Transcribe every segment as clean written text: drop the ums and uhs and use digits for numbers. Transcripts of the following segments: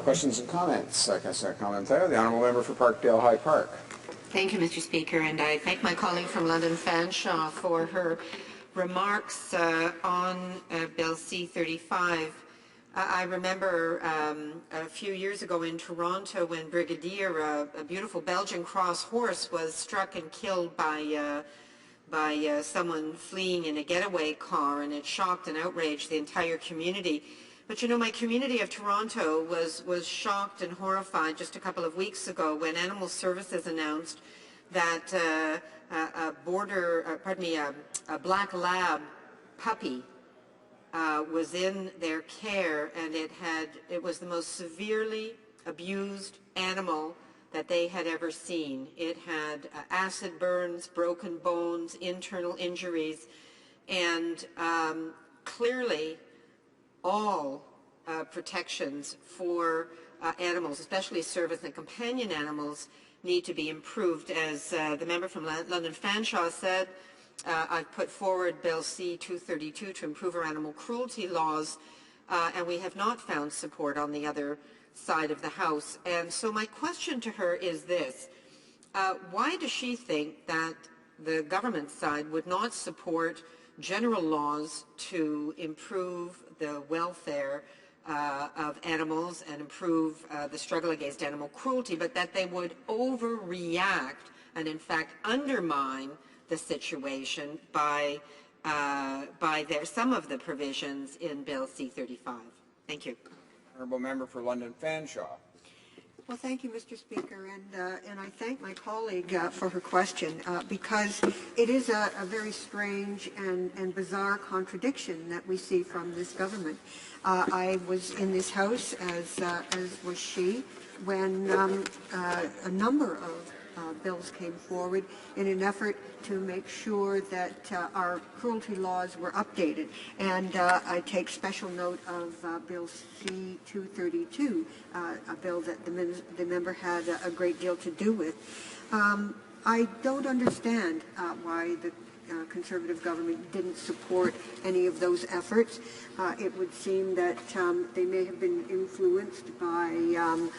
Questions and comments. Councillor Commentaire, the Honourable Member for Parkdale-High Park. Thank you, Mr. Speaker, and I thank my colleague from London, Fanshawe, for her remarks on Bill C-35. I remember a few years ago in Toronto when Brigadier, a beautiful Belgian cross horse, was struck and killed by someone fleeing in a getaway car, and it shocked and outraged the entire community. But you know, my community of Toronto was shocked and horrified just a couple of weeks ago when Animal Services announced that a black lab puppy was in their care, and it was the most severely abused animal that they had ever seen. It had acid burns, broken bones, internal injuries, and clearly all protections for animals, especially service and companion animals, need to be improved. As the member from London Fanshawe said, I've put forward Bill C-232 to improve our animal cruelty laws, and we have not found support on the other side of the House. And so my question to her is this. Why does she think that the government side would not support general laws to improve the welfare of animals and improve the struggle against animal cruelty, but that they would overreact and in fact undermine the situation by some of the provisions in Bill C-35? Thank you. Honourable Member for London Fanshawe. Well, thank you, Mr. Speaker, and I thank my colleague for her question because it is a very strange and bizarre contradiction that we see from this government. I was in this House, as was she, when a number of bills came forward in an effort to make sure that our cruelty laws were updated. And I take special note of Bill C-232, a bill that the member had a great deal to do with. I don't understand why the Conservative government didn't support any of those efforts. It would seem that they may have been influenced by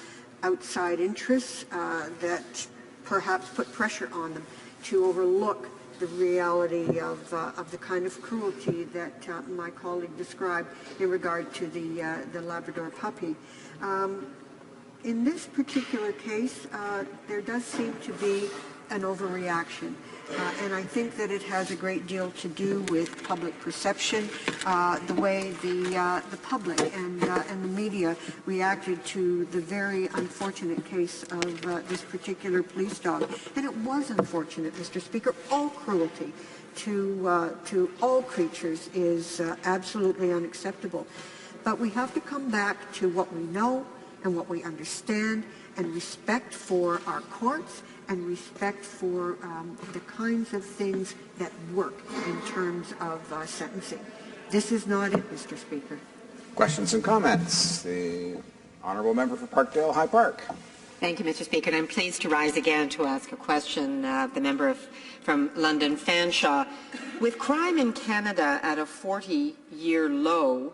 outside interests that perhaps put pressure on them to overlook the reality of the kind of cruelty that my colleague described in regard to the Labrador puppy. In this particular case, there does seem to be an overreaction. And I think that it has a great deal to do with public perception, the way the public and the media reacted to the very unfortunate case of this particular police dog. And it was unfortunate, Mr. Speaker. All cruelty to all creatures is absolutely unacceptable. But we have to come back to what we know and what we understand, and respect for our courts, and respect for the kinds of things that work in terms of sentencing. This is not it, Mr. Speaker. Questions and comments. The Honourable Member for Parkdale-High Park. Thank you, Mr. Speaker. And I'm pleased to rise again to ask a question, the member from London Fanshawe. With crime in Canada at a 40-year low,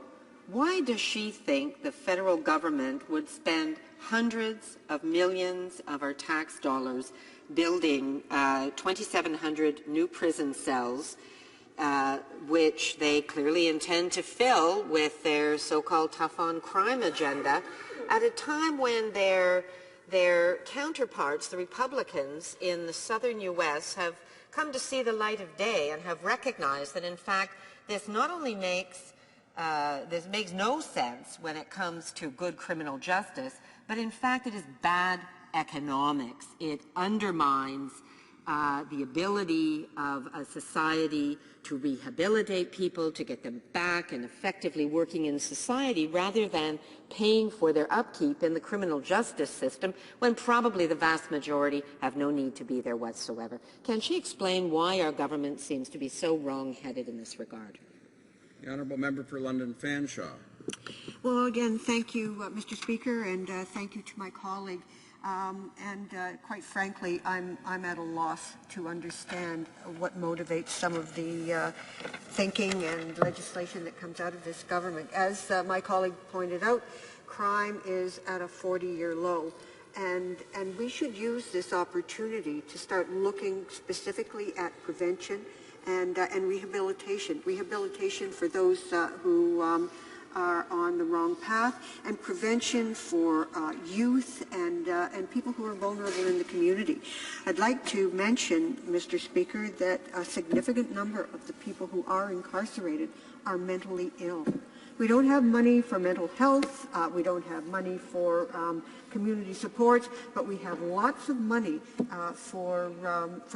why does she think the federal government would spend hundreds of millions of our tax dollars building 2,700 new prison cells, which they clearly intend to fill with their so-called tough-on-crime agenda, at a time when their counterparts, the Republicans in the southern U.S., have come to see the light of day and have recognized that, in fact, this not only makes no sense when it comes to good criminal justice, but in fact it is bad economics. It undermines the ability of a society to rehabilitate people, to get them back and effectively working in society, rather than paying for their upkeep in the criminal justice system, when probably the vast majority have no need to be there whatsoever. Can she explain why our government seems to be so wrong-headed in this regard? The Honourable Member for London Fanshawe. Well, again, thank you, Mr. Speaker, and thank you to my colleague. Quite frankly, I'm at a loss to understand what motivates some of the thinking and legislation that comes out of this government. As my colleague pointed out, crime is at a 40-year low. And we should use this opportunity to start looking specifically at prevention and rehabilitation. Rehabilitation for those who are on the wrong path, and prevention for youth and people who are vulnerable in the community. I'd like to mention, Mr. Speaker, that a significant number of the people who are incarcerated are mentally ill. We don't have money for mental health, we don't have money for community supports, but we have lots of money for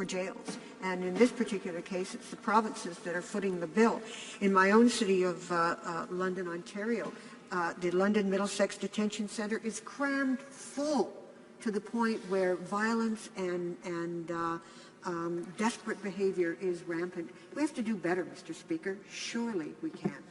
jails. And in this particular case, it's the provinces that are footing the bill. In my own city of London, Ontario, the London Middlesex Detention Centre is crammed full to the point where violence and desperate behavior is rampant. We have to do better, Mr. Speaker. Surely we can.